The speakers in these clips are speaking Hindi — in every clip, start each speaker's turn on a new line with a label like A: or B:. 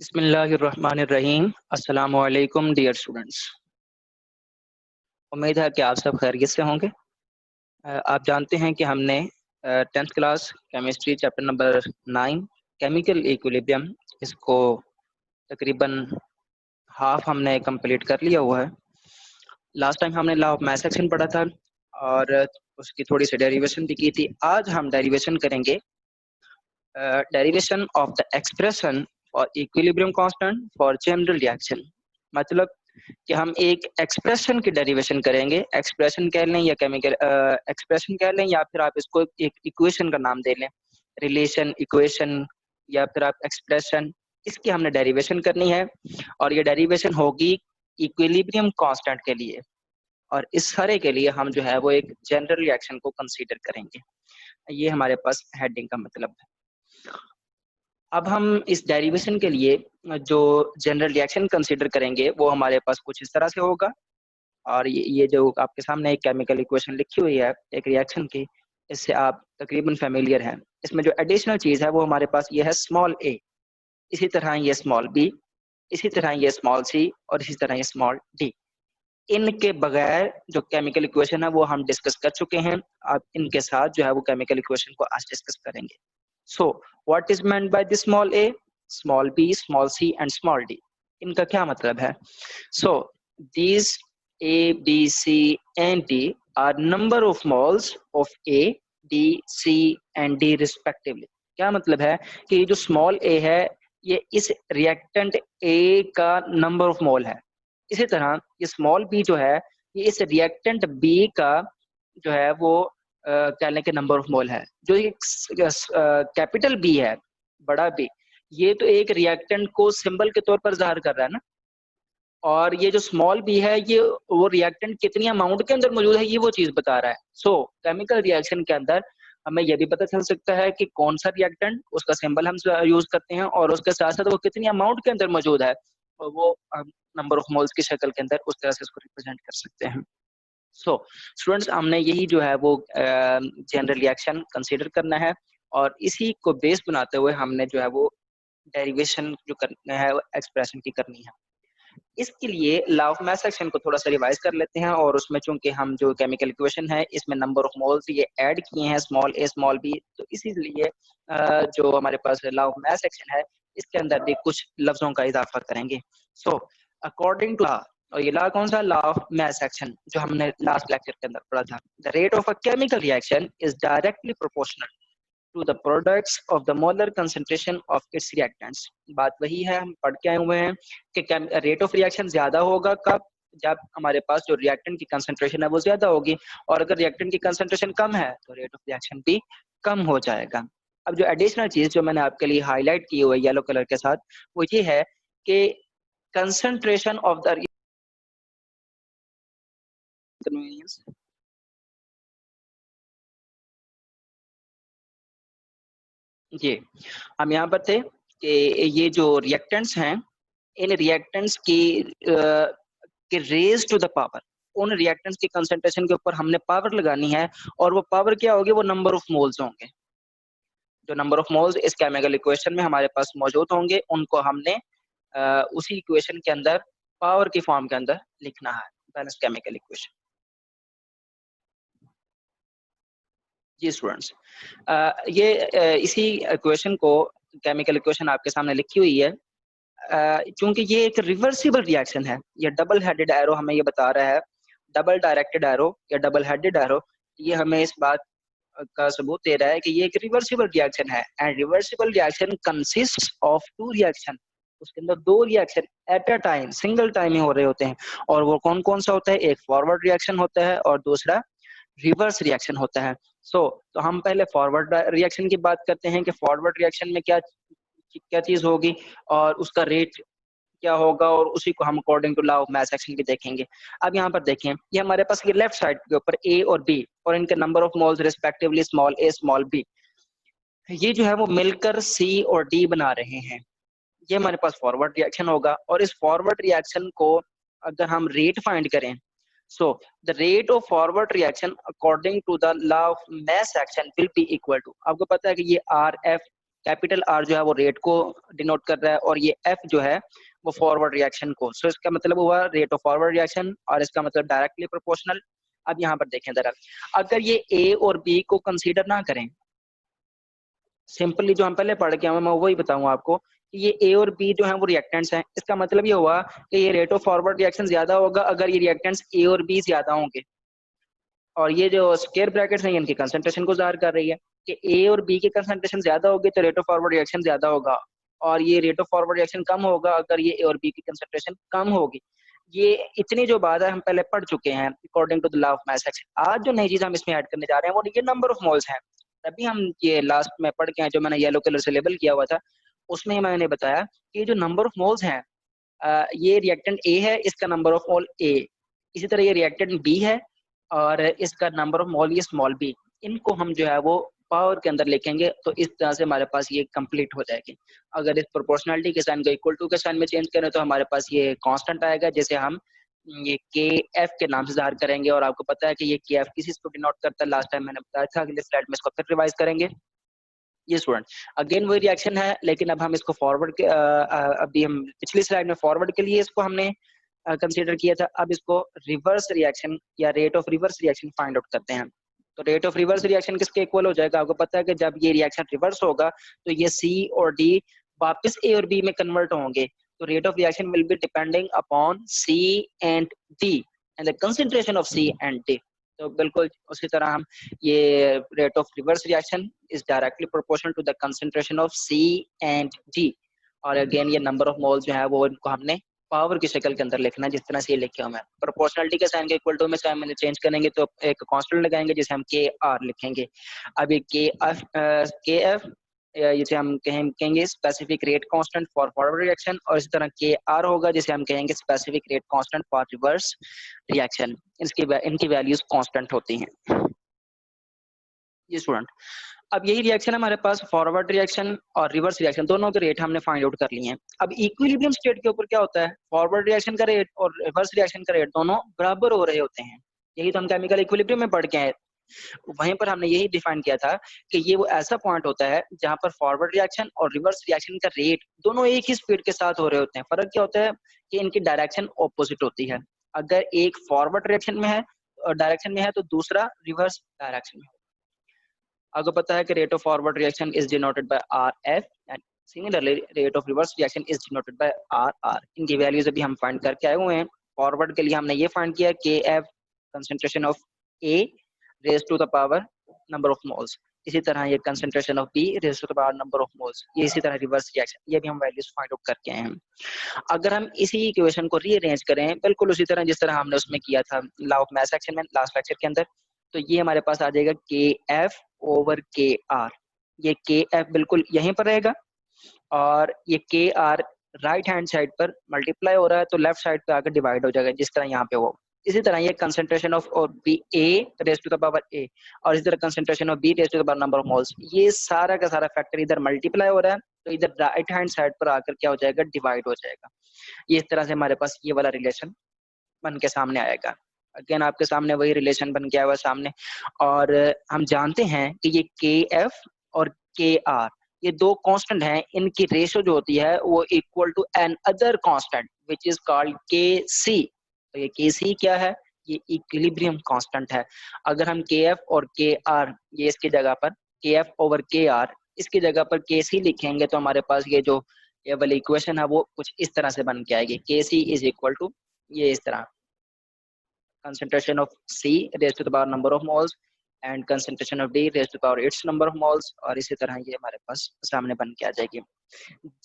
A: बिस्मिल्लाहिर्रहमानिर्रहीम। अस्सलामु अलैकुम डियर स्टूडेंट्स। उम्मीद है कि आप सब खैरियत से होंगे। आप जानते हैं कि हमने 10th class chemistry chapter number 9 chemical equilibrium इसको तकरीबन हाफ हमने कंप्लीट कर लिया हुआ है। लास्ट टाइम हमने लॉ ऑफ मास एक्शन पढ़ा था और उसकी थोड़ी सी डेरिवेशन भी की थी। आज हम डेरिवेशन करेंगे derivation of the expression for equilibrium constant for general reaction. मतलब कि हम एक एक्सप्रेशन की डेरिवेशन करेंगे। एक्सप्रेशन कह लें या केमिकल एक्सप्रेशन कह लें या फिर आप इसको एक इक्वेशन का नाम दे लें, रिलेशन इक्वेशन या फिर आप एक्सप्रेशन। इसकी हमने डेरिवेशन करनी है और ये डेरिवेशन होगी इक्विलिब्रियम कांस्टेंट के लिए, और इस सारे के लिए हम जो है वो एक जनरल रिएक्शन को कंसीडर करेंगे। ये हमारे पास हेडिंग का मतलब है। अब हम इस डेरिवेशन के लिए जो जनरल रिएक्शन कंसीडर करेंगे वो हमारे पास कुछ इस तरह से होगा। और ये जो आपके सामने एक केमिकल इक्वेशन लिखी हुई है एक रिएक्शन की, इससे आप तकरीबन फेमिलियर हैं। इसमें जो एडिशनल चीज़ है वो हमारे पास ये है स्मॉल ए, इसी तरह ये स्मॉल बी, इसी तरह ये स्मॉल सी और इसी तरह ये स्मॉल डी। इनके बगैर जो केमिकल इक्वेशन है वो हम डिस्कस कर चुके हैं। अब इनके साथ जो है वो केमिकल इक्वेशन को आज डिस्कस करेंगे। So, what is meant by the small a, small b, small c and small d? इनका क्या मतलब है? So, these A, B, C and D are number of moles of A, D, C and D respectively. क्या मतलब है कि ये जो small a है ये इस reactant A का number of mole है। इसी तरह ये small b जो है ये इस reactant B का जो है वो कहने के नंबर ऑफ मोल है। जो कैपिटल बी है, बड़ा बी, ये तो एक रिएक्टेंट को सिंबल के तौर पर जाहिर कर रहा है ना, और ये जो स्मॉल बी है ये वो रिएक्टेंट कितनी अमाउंट के अंदर मौजूद है ये वो चीज बता रहा है। सो केमिकल रिएक्शन के अंदर हमें यह भी पता चल सकता है कि कौन सा रिएक्टेंट, उसका सिंबल हम यूज करते हैं और उसके साथ साथ वो कितनी अमाउंट के अंदर मौजूद है, और वो हम नंबर ऑफ मोल्स की शक्ल के अंदर उस तरह से उसको रिप्रेजेंट कर सकते हैं। सो स्टूडेंट्स, हमने यही जो है वो जनरल रिएक्शन कंसीडर करना है और इसी को बेस बनाते हुए हमने जो है वो डेरिवेशन जो करना है एक्सप्रेशन की करनी है। इसके लिए लॉ ऑफ मास एक्शन को थोड़ा सा रिवाइज कर लेते हैं, और उसमें चूंकि हम जो केमिकल इक्वेशन है इसमें नंबर ऑफ मोल्स ये ऐड किए हैं, स्मॉल ए स्मॉल बी, तो इसीलिए जो हमारे पास लॉ ऑफ मास एक्शन है इसके अंदर भी कुछ लफ्जों का इजाफा करेंगे। सो अकॉर्डिंग टू, और ये लॉ कौन सा, लॉ ऑफ मास एक्शन जो हमने लास्ट लेक्चर के अंदर पढ़ा था। The rate of a chemical reaction is directly proportional to the products of the molar concentration of its reactants. बात वही है, हम पढ़ के आए हुए हैं कि रेट ऑफ रिएक्शन ज्यादा होगा कब, जब हमारे पास जो रिएक्टेंट की कंसंट्रेशन है वो ज्यादा होगी, और अगर रिएक्टेंट की कंसंट्रेशन कम है तो रेट ऑफ रिएक्शन भी कम हो जाएगा। अब जो एडिशनल चीज जो मैंने आपके लिए हाईलाइट की हुई है येलो कलर के साथ वो ये है कि कंसंट्रेशन ऑफ द कन्वीनियंस, ये हम यहाँ पर थे कि ये जो रिएक्टेंट्स हैं इन रिएक्टेंट्स की के रेज टू द पावर, उन रिएक्टेंट्स की कंसंट्रेशन के ऊपर हमने पावर लगानी है, और वो पावर क्या होगी, वो नंबर ऑफ मोल्स होंगे। जो नंबर ऑफ मोल्स इस केमिकल इक्वेशन में हमारे पास मौजूद होंगे उनको हमने उसी इक्वेशन के अंदर पावर की फॉर्म के अंदर लिखना है, बैलेंस केमिकल इक्वेशन। जी स्टूडेंट्स, ये इसी इक्वेशन को, केमिकल इक्वेशन आपके सामने लिखी हुई है। क्योंकि ये एक रिवर्सिबल रिएक्शन है, ये डबल हेडेड एरो हमें ये बता रहा है, डबल डायरेक्टेड एरो या डबल हेडेड एरो, ये हमें इस बात का सबूत दे रहा है कि ये एक रिवर्सिबल रिएक्शन है। And reversible reaction consist of two reaction, उसके अंदर दो reaction at a time, single time में हो रहे होते हैं, और वो कौन कौन सा होता है, एक फॉरवर्ड रिएक्शन होता है और दूसरा रिवर्स रिएक्शन होता है। तो हम पहले फॉरवर्ड रिएक्शन की बात करते हैं कि फॉरवर्ड रिएक्शन में क्या क्या चीज होगी और उसका रेट क्या होगा, और उसी को हम according to law of mass action भी देखेंगे। अब यहाँ पर देखें, ये हमारे पास ये लेफ्ट साइड के ऊपर ए और बी और इनके number of moles respectively small A small B, ये जो है वो मिलकर सी और डी बना रहे हैं। ये हमारे पास फॉरवर्ड रिएक्शन होगा, और इस फॉरवर्ड रिएक्शन को अगर हम रेट फाइंड करें, so the rate of forward reaction according to the law of mass action will be equal to, आपको पता है कि ये आर एफ कैपिटल आर जो है वो रेट को डिनोट कर रहा है और ये एफ जो है वो फॉरवर्ड रिएक्शन को। सो इसका मतलब हुआ रेट ऑफ फॉरवर्ड रिएक्शन और इसका मतलब डायरेक्टली प्रोपोर्शनल। अब यहाँ पर देखें जरा, अगर ये ए और बी को कंसीडर ना करें, सिंपली जो हम पहले पढ़ के आए मैं वही बताऊंगा आपको कि ये ए और बी जो है वो रिएक्टेंट्स हैं। इसका मतलब ये हुआ कि ये रेट ऑफ फॉरवर्ड रिएक्शन ज्यादा होगा अगर ये रिएक्टेंट्स ए और बी ज्यादा होंगे। और ये जो स्क्वायर ब्रैकेट्स हैं इनकी कंसंट्रेशन को ज़ाहिर कर रही है कि ए और बी की कंसंट्रेशन ज्यादा होगी तो रेट ऑफ फॉरवर्ड रिएक्शन ज्यादा होगा, और ये रेट ऑफ फॉरवर्ड रिएक्शन कम होगा अगर ये ए और बी की कंसंट्रेशन कम होगी। ये इतनी जो बात है हम पहले पढ़ चुके हैं according to the law of mass action. आज जो नई चीज हम इसमें ऐड करने जा रहे हैं वो ये नंबर ऑफ मोल्स हैं। तभी हम ये लास्ट में पढ़ के हैं जो मैंने येलो कलर से लेबल किया हुआ था, उसमें मैंने बताया कि ये जो नंबर ऑफ मोल्स हैं, ये रिएक्टेंट ए है, इसका नंबर ऑफ मोल ए, इसी तरह ये रिएक्टेंट बी है और इसका नंबर ऑफ मोल ये स्मॉल बी। इनको हम जो है वो पावर के अंदर लिखेंगे तो इस तरह से हमारे पास ये कंप्लीट हो जाएगी। अगर इस प्रोपोर्शनलिटी के साइन को इक्वल टू के साइन में चेंज करें तो हमारे पास ये कांस्टेंट आएगा, जैसे हम ये के एफ के नाम से ज़ाहिर करेंगे। और आपको पता है कि ये के एफ किस चीज को डिनोट करता है, लास्ट टाइम मैंने बताया था। अगले स्लाइड में इसको फिर रिवाइज करेंगे। ये स्टूडेंट अगेन वही रिएक्शन है, लेकिन अब हम इसको फॉरवर्ड के अभी हम पिछली स्लाइड में फॉरवर्ड के लिए इसको हमने कंसीडर किया था। अब इसको रिवर्स रिएक्शन या rate of reverse reaction find out करते हैं। तो रेट ऑफ रिवर्स रिएक्शन किसके इक्वल हो जाएगा? आपको पता है कि जब ये रिएक्शन रिवर्स होगा तो ये सी और डी वापस ए और बी में कन्वर्ट होंगे। तो rate of reaction will be depending upon C and D and the concentration of C and D. तो बिल्कुल उसी तरह हम ये rate of reverse reaction is directly proportional to the concentration of C and D. और अगेन ये नंबर ऑफ मोल्स जो है वो इनको हमने पावर की शक्ल के अंदर लिखना है, जिस तरह से ये लिखे हुए हैं। प्रोपोर्शनलिटी के साइन के इक्वल टू में साइन में चेंज करेंगे तो एक कांस्टेंट लगाएंगे जिसे हम के आर लिखेंगे। अब ये के एफ जिसे हम कहेंगे specific rate constant for forward reaction, और इसी तरह के आर होगा जिसे हम कहेंगे specific rate constant for reverse reaction. इनकी वैल्यूज कांस्टेंट होती हैं। ये स्टूडेंट अब यही रिएक्शन हमारे पास फॉरवर्ड रिएक्शन और रिवर्स रिएक्शन दोनों के रेट हमने फाइंड आउट कर लिए हैं। अब इक्विलिब्रियम स्टेट के ऊपर क्या होता है, फॉरवर्ड रिएक्शन का रेट और रिवर्स रिएक्शन का रेट दोनों बराबर हो रहे होते हैं। यही तो हम केमिकल इक्विलिब्रियम में पढ़ के आए। वहीं पर हमने यही डिफाइन किया था कि ये वो ऐसा पॉइंट होता है जहां पर फॉरवर्ड रिएक्शन और रिवर्स रिएक्शन का रेट दोनों एक ही स्पीड के साथ हो रहे होते हैं। फर्क क्या होता है कि इनकी डायरेक्शन ऑपोजिट होती है। अगर एक फॉरवर्ड रिएक्शन में है डायरेक्शन में है तो दूसरा रिवर्स डायरेक्शन में है। आपको पता है कि rate of forward reaction is denoted by R F and similarly rate of reverse reaction is denoted by R R. इनकी वैल्यूज अभी हम फाइंड करके आए हुए हैं। फॉरवर्ड के लिए हमने ये फाइंड किया K F concentration of A raise to the power number of moles, इसी तरह ये concentration of B raise to the power number of moles, ये इसी तरह रिवर्स रिएक्शन, ये भी हम वैल्यूज फाइंड आउट करके आए हैं। अगर हम इसी इक्वेशन को रीअरेंज करें बिल्कुल उसी तरह जिस तरह हमने उसमें किया था लॉ ऑफ मास एक्शन में लास्ट लेक्चर के अंदर, तो ये हमारे पास आ जाएगा के एफ ओवर के आर। ये के एफ बिल्कुल यहीं पर रहेगा और ये के आर राइट हैंड साइड पर मल्टीप्लाई हो रहा है तो लेफ्ट साइड पे आकर डिवाइड हो जाएगा जिस तरह यहाँ पे हो। इसी तरह ये concentration of B A raise to the power A और इसी तरह concentration of B raise to the power number of moles, ये सारा का सारा फैक्टर इधर मल्टीप्लाई हो रहा है तो इधर राइट हैंड साइड पर आकर क्या हो जाएगा, डिवाइड हो जाएगा। ये इस तरह से हमारे पास ये वाला रिलेशन बन के सामने आएगा। अगेन आपके सामने वही रिलेशन बन के आया हुआ सामने। और हम जानते हैं कि ये के एफ और के आर ये दो कांस्टेंट हैं, इनकी रेशो जो होती है वो equal to another constant which is called K C. तो ये के सी क्या है, ये इक्विलिब्रियम कांस्टेंट है। अगर हम के एफ और के आर ये इसकी जगह पर के एफ ओवर के आर इसकी जगह पर के सी लिखेंगे तो हमारे पास ये वाली इक्वेशन है वो कुछ इस तरह से बन के आएगी। के सी इज इक्वल टू ये इस तरह concentration of C raised to the power number of moles and concentration of D raised to the power its number of moles, और इसी तरह ये हमारे पास सामने बन के आ जाएगी।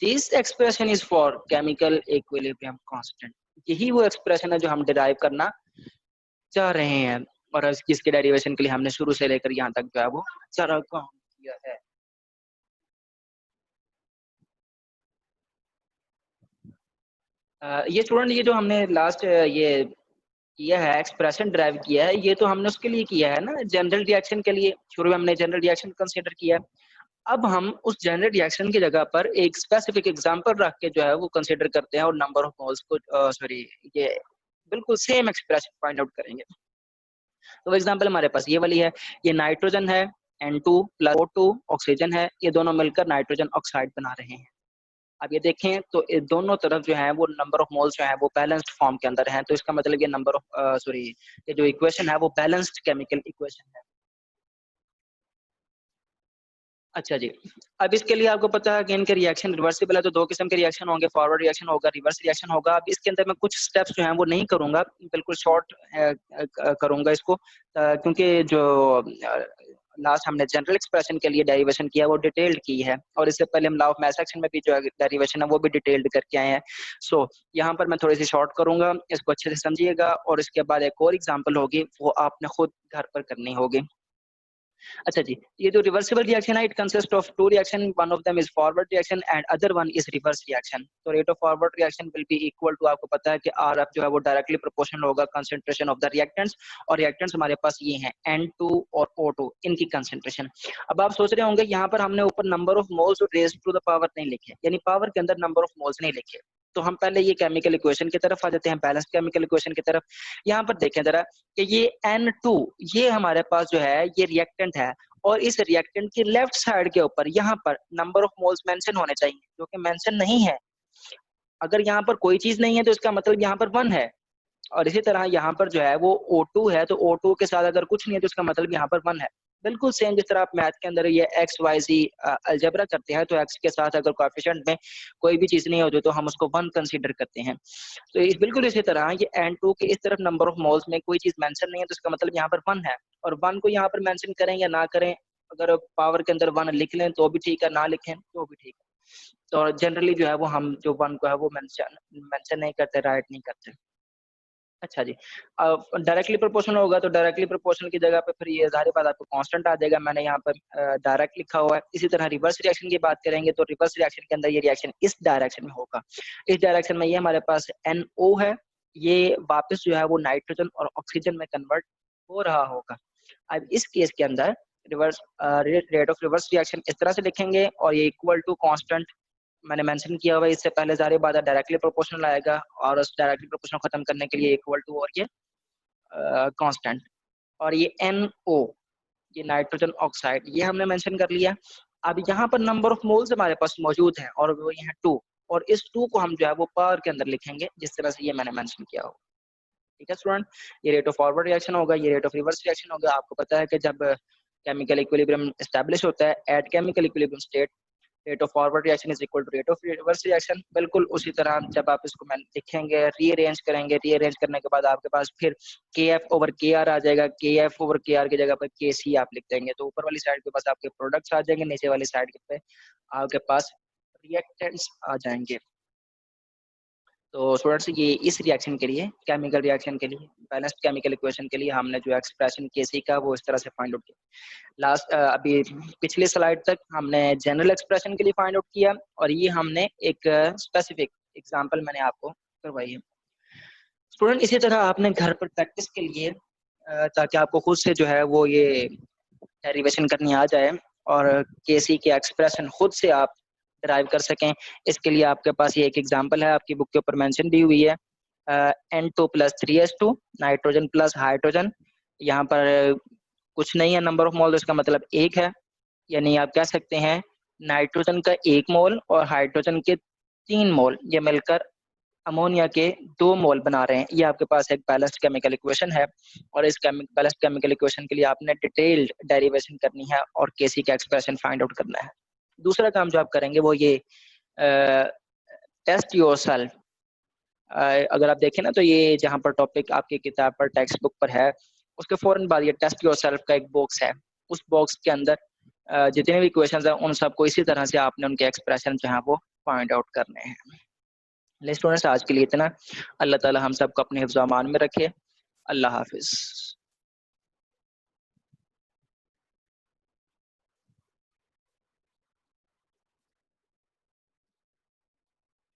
A: This expression is for chemical equilibrium constant। यही वो एक्सप्रेशन है जो हम डिराइव करना चाह रहे हैं और जिसके डेरिवेशन के लिए हमने शुरू से लेकर यहाँ तक जो है वो सारा काम किया है। ये स्टूडेंट ये जो हमने लास्ट ये किया है एक्सप्रेशन ड्राइव किया है ये तो हमने उसके लिए किया है ना, जनरल रिएक्शन के लिए। शुरू में हमने जनरल रिएक्शन कंसीडर किया। अब हम उस जनरल रिएक्शन की जगह पर एक स्पेसिफिक एग्जांपल रख के जो है वो कंसीडर करते हैं और नंबर ऑफ मोल्स को सॉरी ये बिल्कुल सेम एक्सप्रेशन फाइंड आउट करेंगे। तो एग्जांपल हमारे पास ये वाली है, ये नाइट्रोजन है N2 प्लस O2 ऑक्सीजन है, ये दोनों मिलकर नाइट्रोजन ऑक्साइड बना रहे हैं। अब ये देखें तो ये दोनों तरफ जो है वो नंबर ऑफ मोल्स जो है वो बैलेंस्ड फॉर्म के अंदर हैं, तो इसका मतलब ये नंबर ऑफ ये जो इक्वेशन है वो बैलेंस्ड केमिकल इक्वेशन है। अच्छा जी, अब इसके लिए आपको पता है कि इनके रिएक्शन रिवर्सिबल है, तो दो किस्म के रिएक्शन होंगे, फॉरवर्ड रिएक्शन होगा, रिवर्स रिएक्शन होगा। अब इसके अंदर मैं कुछ स्टेप्स जो हैं वो नहीं करूंगा, बिल्कुल शॉर्ट करूंगा इसको, क्योंकि जो लास्ट हमने जनरल एक्सप्रेशन के लिए डेरिवेशन किया वो डिटेल्ड की है, और इससे पहले हम लॉ ऑफ मास एक्शन में भी जो डेरिवेशन है वो भी डिटेल्ड करके आए हैं। सो यहाँ पर मैं थोड़ी सी शॉर्ट करूंगा, इसको अच्छे से समझिएगा, और इसके बाद एक और एग्जाम्पल होगी वो आपने खुद घर पर करनी होगी। अच्छा जी, ये जो रिवर्सिबल रिएक्शन है, it consist of two reaction, one of them is forward reaction and other one is reverse reaction. तो rate of forward reaction will be equal to, आपको पता है कि आर एफ जो है वो डायरेक्टली प्रोपोर्शनल होगा कंसंट्रेशन ऑफ द रिएक्टेंट्स, और रिएक्टेंट्स हमारे पास ये हैं N2 और O2, इनकी कंसंट्रेशन। अब आप सोच रहे होंगे यहाँ पर हमने ऊपर नंबर ऑफ मोल्स और रेज़ टू द पावर नहीं लिखे, यानी पावर के अंदर नंबर ऑफ मोल्स नहीं लिखे। तो हम पहले ये केमिकल इक्वेशन की तरफ आ जाते हैं, बैलेंस केमिकल इक्वेशन की तरफ। यहाँ पर देखें जरा कि ये N2 ये हमारे पास जो है ये रिएक्टेंट है, और इस रिएक्टेंट की लेफ्ट साइड के ऊपर यहाँ पर नंबर ऑफ मोल्स मेंशन होने चाहिए, जो कि मेंशन नहीं है। अगर यहाँ पर कोई चीज नहीं है तो इसका मतलब यहाँ पर 1 है, और इसी तरह यहाँ पर जो है वो O2 है, तो O2 के साथ अगर कुछ नहीं है तो इसका मतलब यहाँ पर 1 है। बिल्कुल सेम जिस तरह आप मैथ के अंदर ये एक्स वाई जी अलजेब्रा करते हैं, तो एक्स के साथ अगर कोएफिशिएंट में कोई भी चीज नहीं होती तो हम उसको 1 कंसीडर करते हैं। तो इस बिल्कुल इसी तरह ये N2 के इस तरफ नंबर ऑफ मोल्स में कोई चीज मेंशन नहीं है, तो इसका मतलब यहाँ पर 1 है, और 1 को यहाँ पर मेंशन करें या ना करें, अगर पावर के अंदर 1 लिख लें तो भी ठीक है, ना लिखें तो भी ठीक है। तो जनरली जो है वो हम जो 1 को है वो मेंशन नहीं करते, राइट नहीं करते। अच्छा जी, डायरेक्टली प्रोपोर्शनल होगा तो डायरेक्टली प्रोपोर्शनल की जगह पे फिर ये ज़ाहिर बात आपको कांस्टेंट आ जाएगा, मैंने यहाँ पर डायरेक्ट लिखा हुआ है। इसी तरह रिवर्स रिएक्शन की बात करेंगे तो रिवर्स रिएक्शन के अंदर ये रिएक्शन इस डायरेक्शन में होगा, इस डायरेक्शन में ये हमारे पास NO है, ये वापस जो है वो नाइट्रोजन और ऑक्सीजन में कन्वर्ट हो रहा होगा। अब इस केस के अंदर reverse rate of reverse reaction इस तरह से लिखेंगे, और ये इक्वल टू कांस्टेंट मैंने मेंशन किया हुआ है, इससे पहले ज़ाहिर बात है डायरेक्टली प्रोपोर्शनल आएगा, और उस डायरेक्टली प्रोपोर्शनल खत्म करने के लिए इक्वल टू और ये कांस्टेंट, और ये NO ये नाइट्रोजन ऑक्साइड ये हमने मेंशन कर लिया। अब यहाँ पर नंबर ऑफ मोल्स हमारे पास मौजूद हैं और वो ये है 2, और इस 2 को हम जो है वो पावर के अंदर लिखेंगे जिस तरह से ये मैंने मेंशन किया हो। ठीक है स्टूडेंट, ये रेट ऑफ फॉरवर्ड रिएक्शन होगा, ये रेट ऑफ रिवर्स रिएक्शन होगा। आपको पता है कि जब केमिकल इक्विलिब्रियम एस्टैब्लिश होता है at chemical equilibrium state, rate of forward reaction is equal to rate of reverse reaction. बिल्कुल उसी तरह जब आप इसको लिखेंगे, रीअरेंज करेंगे, रीअरेंज करने के बाद आपके पास फिर KF ओवर KR आ जाएगा, KF ओवर KR की जगह पर KC आप लिख देंगे, तो ऊपर वाली साइड के पास आपके प्रोडक्ट्स आ जाएंगे, नीचे वाली साइड पे आपके पास रिएक्टेंट्स आ जाएंगे। तो स्टूडेंट्स ये इस रिएक्शन के लिए, केमिकल रिएक्शन के लिए, बैलेंस्ड केमिकल इक्वेशन के लिए हमने जो एक्सप्रेशन KC का वो इस तरह से फाइंड आउट किया। लास्ट अभी पिछले स्लाइड तक हमने जनरल एक्सप्रेशन के लिए फाइंड आउट किया, और ये हमने एक स्पेसिफिक एग्जांपल मैंने आपको करवाई है। स्टूडेंट इसी तरह आपने घर पर प्रैक्टिस के लिए ताकि आपको खुद से जो है वो ये डेरिवेशन करनी आ जाए और KC के एक्सप्रेशन खुद से आप ड्राइव कर सकें, इसके लिए आपके पास ये एक एग्जांपल है, आपकी बुक के ऊपर मेंशन भी हुई है। N2 plus 3S2 nitrogen plus hydrogen, यहाँ पर कुछ नहीं है नंबर ऑफ मोल, इसका मतलब 1 है, यानी आप कह सकते हैं नाइट्रोजन का 1 मोल और हाइड्रोजन के 3 मोल ये मिलकर अमोनिया के 2 मोल बना रहे हैं। ये आपके पास एक बैलेंस्ड केमिकल इक्वेशन है, और इस बैलेंस्ड केमिकल इक्वेशन के लिए आपने डिटेल्ड डेरिवेशन करनी है और KC का एक्सप्रेशन फाइंड आउट करना है। दूसरा काम जो आप करेंगे वो ये टेस्ट योरसेल्फ। अगर आप देखें ना तो ये जहाँ पर टॉपिक आपकी किताब पर टेक्स्ट बुक पर है, उसके फौरन बाद ये टेस्ट योरसेल्फ का एक बॉक्स है, उस बॉक्स के अंदर जितने भी इक्वेशंस हैं उन सबको इसी तरह से आपने उनके एक्सप्रेशन जो है वो फाइंड आउट करने हैं। स्टूडेंट्स आज के लिए इतना। अल्लाह ताला हम सबको अपने हिफ्ज़-ओ-अमान में रखे। अल्लाह हाफिज़।